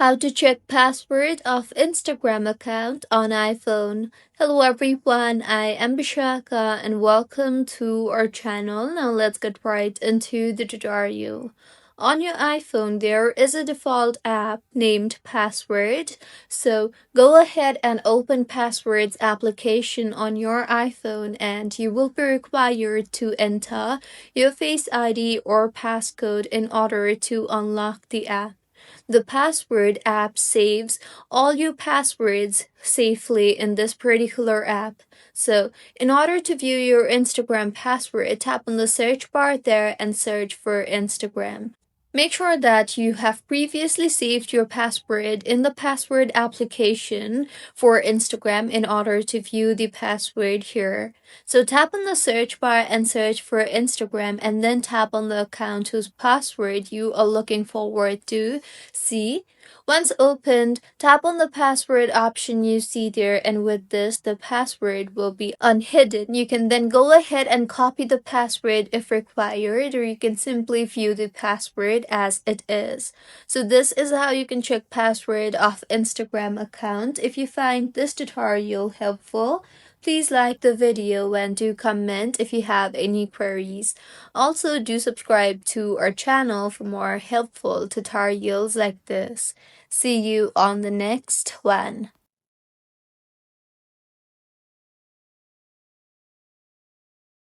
How to check password of Instagram account on iPhone. Hello everyone, I am Bishaka and welcome to our channel. Now let's get right into the tutorial. On your iPhone, there is a default app named Password. So go ahead and open Passwords application on your iPhone and you will be required to enter your Face ID or passcode in order to unlock the app. The password app saves all your passwords safely in this particular app. So, in order to view your Instagram password, tap on the search bar there and search for Instagram. Make sure that you have previously saved your password in the password application for Instagram in order to view the password here. So tap on the search bar and search for Instagram and then tap on the account whose password you are looking forward to see. Once opened, tap on the password option you see there, and with this, the password will be unhidden. You can then go ahead and copy the password if required, or you can simply view the password as it is. So this is how you can check password of Instagram account. If you find this tutorial helpful, please like the video and do comment if you have any queries. Also, do subscribe to our channel for more helpful tutorials like this. See you on the next one.